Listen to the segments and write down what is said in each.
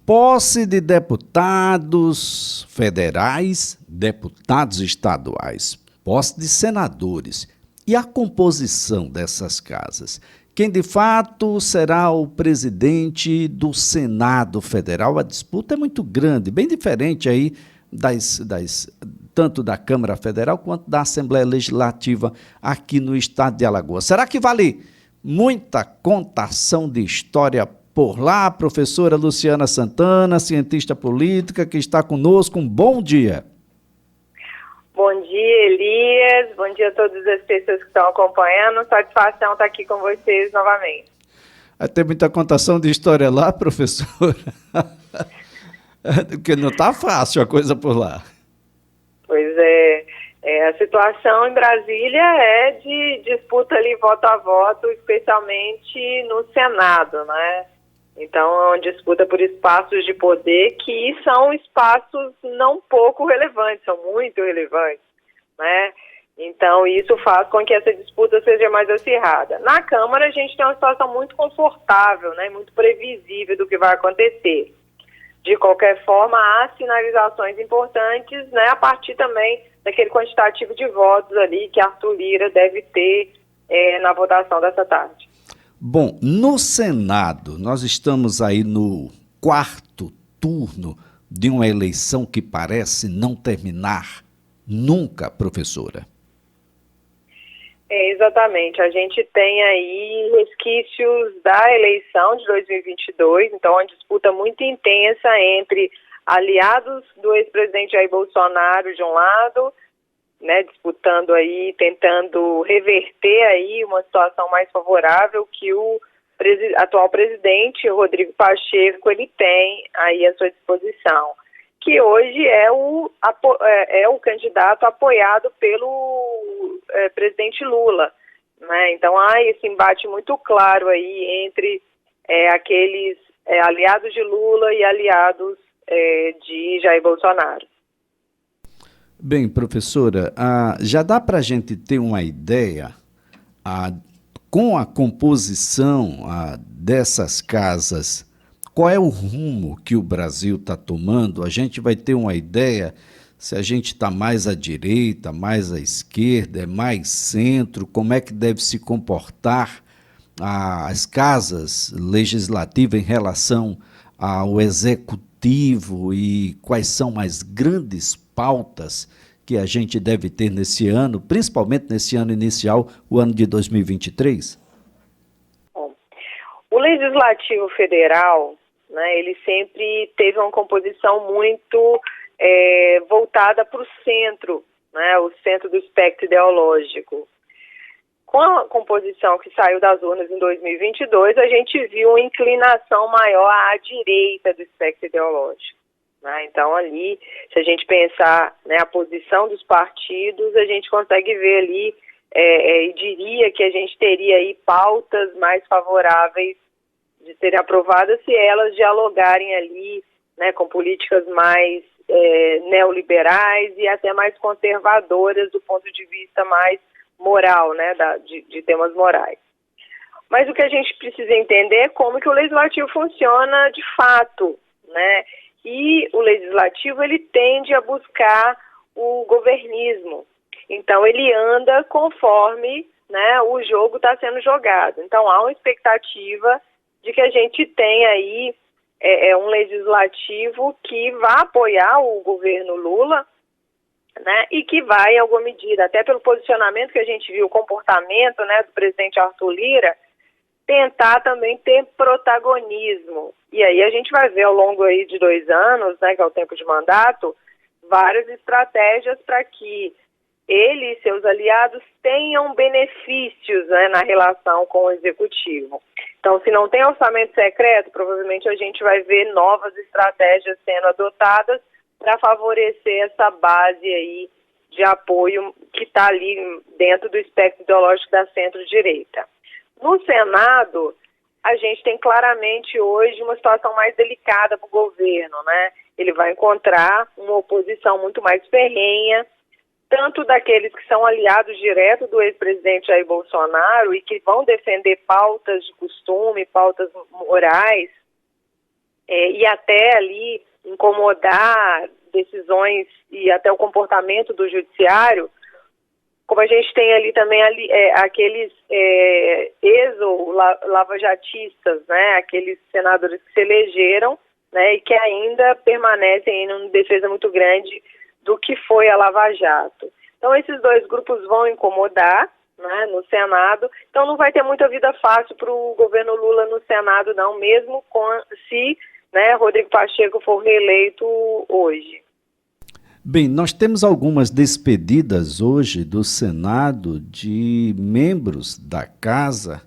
Posse de deputados federais, deputados estaduais, posse de senadores e a composição dessas casas. Quem de fato será o presidente do Senado Federal? A disputa é muito grande, bem diferente aí tanto da Câmara Federal quanto da Assembleia Legislativa aqui no estado de Alagoas. Será que vale muita contação de história por lá? Professora Luciana Santana, cientista política, que está conosco. Um bom dia. Bom dia, Elias. Bom dia a todas as pessoas que estão acompanhando. Satisfação estar aqui com vocês novamente. Vai ter muita contação de história lá, professora? Porque não está fácil a coisa por lá. Pois é. A situação em Brasília é de disputa ali voto a voto, especialmente no Senado, né? Então, é uma disputa por espaços de poder que são espaços não pouco relevantes, são muito relevantes, né? Então, isso faz com que essa disputa seja mais acirrada. Na Câmara, a gente tem uma situação muito confortável, né? Muito previsível do que vai acontecer. De qualquer forma, há sinalizações importantes, né? A partir também daquele quantitativo de votos ali que Arthur Lira deve ter na votação dessa tarde. Bom, no Senado, nós estamos aí no quarto turno de uma eleição que parece não terminar nunca, professora. Exatamente. A gente tem aí resquícios da eleição de 2022, então uma disputa muito intensa entre aliados do ex-presidente Jair Bolsonaro de um lado, né, disputando aí, tentando reverter aí uma situação mais favorável que o atual presidente, Rodrigo Pacheco, ele tem aí à sua disposição, que hoje é o candidato apoiado pelo presidente Lula, né? Então há esse embate muito claro aí entre aqueles aliados de Lula e aliados de Jair Bolsonaro. Bem, professora, já dá para a gente ter uma ideia com a composição dessas casas, qual é o rumo que o Brasil está tomando? A gente vai ter uma ideia se a gente está mais à direita, mais à esquerda, mais centro, como é que deve se comportar as casas legislativas em relação ao executivo e quais são as grandes pautas que a gente deve ter nesse ano, principalmente nesse ano inicial, o ano de 2023? Bom, o Legislativo Federal, né, ele sempre teve uma composição muito voltada para o centro, né, o centro do espectro ideológico. Com a composição que saiu das urnas em 2022, a gente viu uma inclinação maior à direita do espectro ideológico. Então, ali, se a gente pensar, né, a posição dos partidos, a gente consegue ver ali, e diria que a gente teria aí pautas mais favoráveis de serem aprovadas se elas dialogarem ali, né, com políticas mais neoliberais e até mais conservadoras do ponto de vista mais moral, né, de temas morais. Mas o que a gente precisa entender é como que o legislativo funciona de fato, né? E o legislativo, ele tende a buscar o governismo. Então, ele anda conforme, né, o jogo está sendo jogado. Então, há uma expectativa de que a gente tenha aí um legislativo que vá apoiar o governo Lula, né, e que vai, em alguma medida, até pelo posicionamento que a gente viu, o comportamento, né, do presidente Arthur Lira, tentar também ter protagonismo. E aí a gente vai ver ao longo aí de 2 anos, né, que é o tempo de mandato, várias estratégias para que ele e seus aliados tenham benefícios, né, na relação com o executivo. Então, se não tem orçamento secreto, provavelmente a gente vai ver novas estratégias sendo adotadas para favorecer essa base aí de apoio que está ali dentro do espectro ideológico da centro-direita. No Senado, a gente tem claramente hoje uma situação mais delicada para o governo, né? Ele vai encontrar uma oposição muito mais ferrenha, tanto daqueles que são aliados diretos do ex-presidente Jair Bolsonaro e que vão defender pautas de costume, pautas morais, e até ali incomodar decisões e até o comportamento do judiciário, como a gente tem ali também aqueles ex-lavajatistas, né, aqueles senadores que se elegeram, né, e que ainda permanecem em uma defesa muito grande do que foi a Lava Jato. Então esses dois grupos vão incomodar, né, no Senado, então não vai ter muita vida fácil para o governo Lula no Senado não, mesmo se, né, Rodrigo Pacheco for reeleito hoje. Bem, nós temos algumas despedidas hoje do Senado de membros da Casa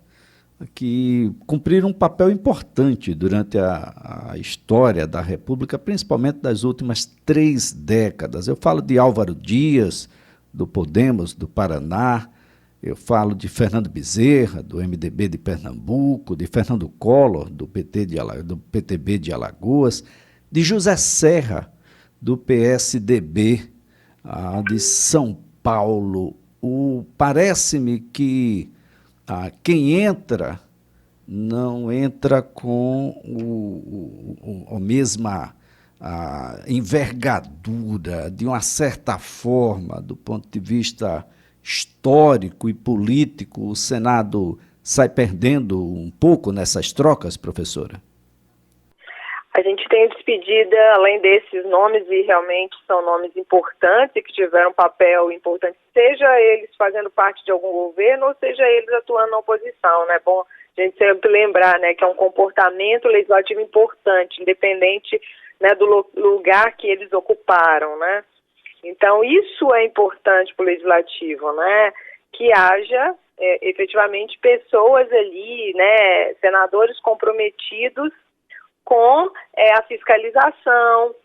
que cumpriram um papel importante durante a história da República, principalmente das últimas 3 décadas. Eu falo de Álvaro Dias, do Podemos, do Paraná, eu falo de Fernando Bezerra, do MDB de Pernambuco, de Fernando Collor, do PTB de Alagoas, de José Serra, do PSDB de São Paulo. Parece-me que quem entra não entra com a mesma envergadura, de uma certa forma, do ponto de vista histórico e político. O Senado sai perdendo um pouco nessas trocas, professora? A gente tem despedida, além desses nomes, e realmente são nomes importantes e que tiveram um papel importante, seja eles fazendo parte de algum governo ou seja eles atuando na oposição, né? Bom, a gente sempre lembrar, né, que é um comportamento legislativo importante, independente, né, do lugar que eles ocuparam, né? Então isso é importante para o legislativo, né? Que haja efetivamente pessoas ali, né, senadores comprometidos com a fiscalização,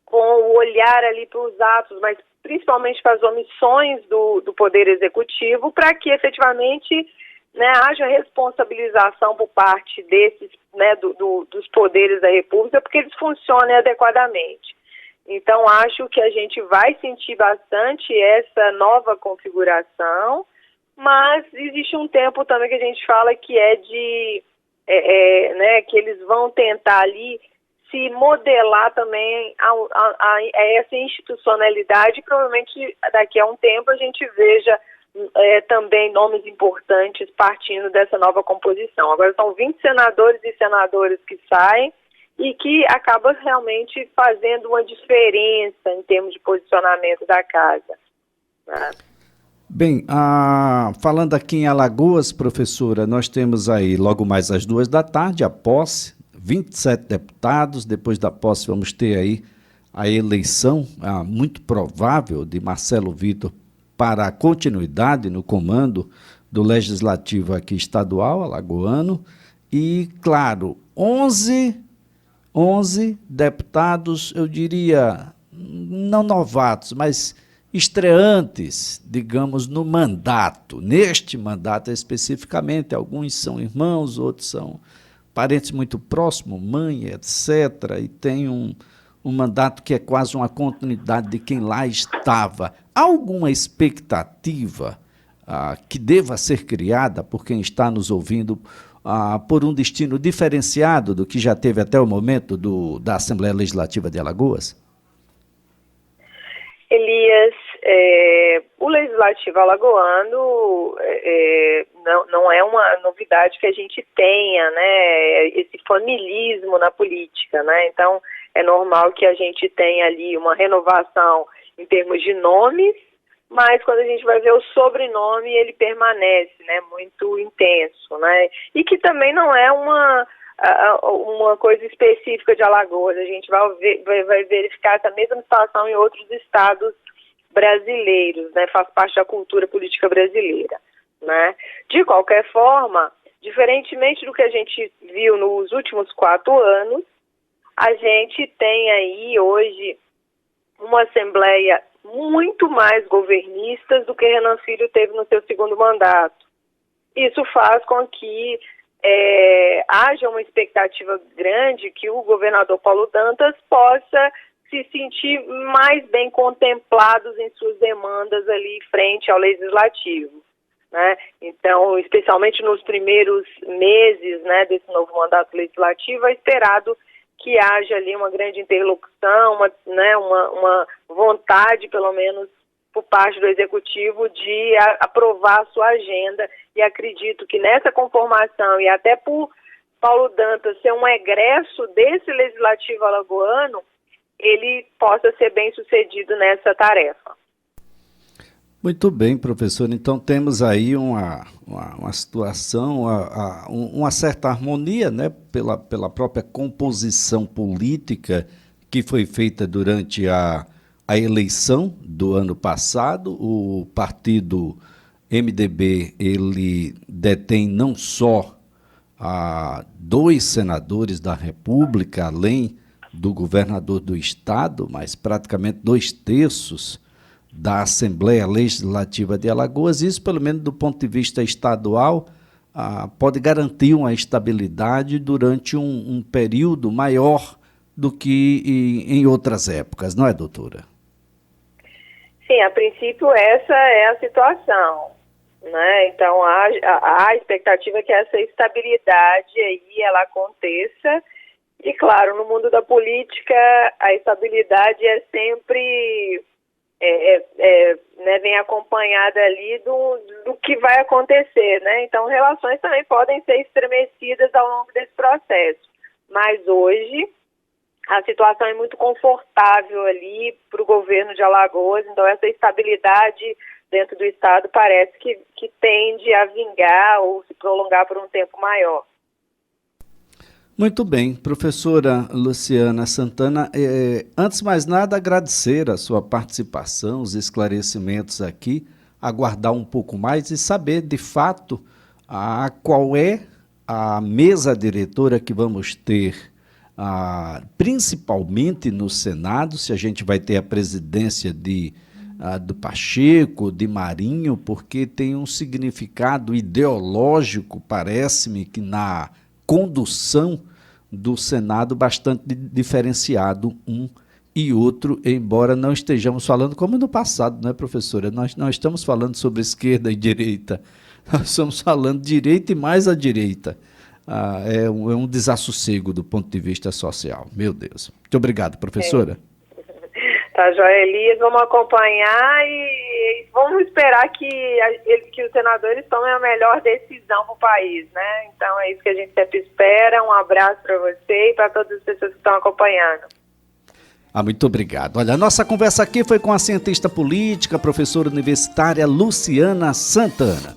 com o olhar ali para os atos, mas principalmente para as omissões do Poder Executivo, para que efetivamente, né, haja responsabilização por parte desses, né, dos poderes da República, porque eles funcionem adequadamente. Então, acho que a gente vai sentir bastante essa nova configuração, mas existe um tempo também que a gente fala que é de... né, que eles vão tentar ali se modelar também a essa institucionalidade, e provavelmente daqui a um tempo a gente veja também nomes importantes partindo dessa nova composição. Agora são 20 senadores e senadoras que saem e que acaba realmente fazendo uma diferença em termos de posicionamento da casa, né? Bem, falando aqui em Alagoas, professora, nós temos aí logo mais às 14h a posse, 27 deputados, depois da posse vamos ter aí a eleição muito provável de Marcelo Vitor para a continuidade no comando do Legislativo aqui estadual, alagoano, e, claro, 11 deputados, eu diria, não novatos, mas estreantes, digamos, no mandato, neste mandato especificamente. Alguns são irmãos, outros são parentes muito próximos, mãe, etc., e tem um mandato que é quase uma continuidade de quem lá estava. Há alguma expectativa que deva ser criada por quem está nos ouvindo por um destino diferenciado do que já teve até o momento da Assembleia Legislativa de Alagoas? Elias, o Legislativo alagoano não é uma novidade que a gente tenha, né, esse familismo na política, né? Então é normal que a gente tenha ali uma renovação em termos de nomes, mas quando a gente vai ver o sobrenome, ele permanece, né, muito intenso, né? E que também não é uma coisa específica de Alagoas. A gente vai verificar essa mesma situação em outros estados brasileiros, né? Faz parte da cultura política brasileira, né? De qualquer forma, diferentemente do que a gente viu nos últimos 4 anos, a gente tem aí hoje uma Assembleia muito mais governista do que Renan Filho teve no seu segundo mandato. Isso faz com que haja uma expectativa grande que o governador Paulo Dantas possa se sentir mais bem contemplados em suas demandas ali frente ao Legislativo, né? Então, especialmente nos primeiros meses, né, desse novo mandato legislativo, é esperado que haja ali uma grande interlocução, uma vontade, pelo menos, por parte do Executivo de aprovar a sua agenda, e acredito que nessa conformação, e até por Paulo Dantas ser um egresso desse Legislativo alagoano, ele possa ser bem sucedido nessa tarefa. Muito bem, professor. Então temos aí uma situação, uma certa harmonia, né, pela própria composição política que foi feita durante a eleição do ano passado. O partido MDB, ele detém não só 2 senadores da República, além do governador do estado, mas praticamente 2/3 da Assembleia Legislativa de Alagoas. Isso, pelo menos do ponto de vista estadual, pode garantir uma estabilidade durante um período maior do que em outras épocas, não é, doutora? Sim, a princípio essa é a situação, né? Então a expectativa é que essa estabilidade aí ela aconteça, e claro, no mundo da política a estabilidade é sempre vem acompanhada ali do que vai acontecer, né? Então relações também podem ser estremecidas ao longo desse processo, mas hoje a situação é muito confortável ali para o governo de Alagoas, então essa estabilidade dentro do estado parece que tende a vingar ou se prolongar por um tempo maior. Muito bem, professora Luciana Santana, antes de mais nada agradecer a sua participação, os esclarecimentos aqui, aguardar um pouco mais e saber de fato qual é a mesa diretora que vamos ter, principalmente no Senado, se a gente vai ter a presidência do Pacheco, de Marinho, porque tem um significado ideológico, parece-me, que na condução do Senado bastante diferenciado um e outro, embora não estejamos falando como no passado, não é, professora? Nós não estamos falando sobre esquerda e direita, nós estamos falando direita e mais a direita. É um desassossego do ponto de vista social. Meu Deus. Muito obrigado, professora. Tá, joia, Elias, vamos acompanhar e vamos esperar que os senadores tomem a melhor decisão para o país, né? Então é isso que a gente sempre espera. Um abraço para você e para todas as pessoas que estão acompanhando. Muito obrigado. Olha, a nossa conversa aqui foi com a cientista política, professora universitária Luciana Santana.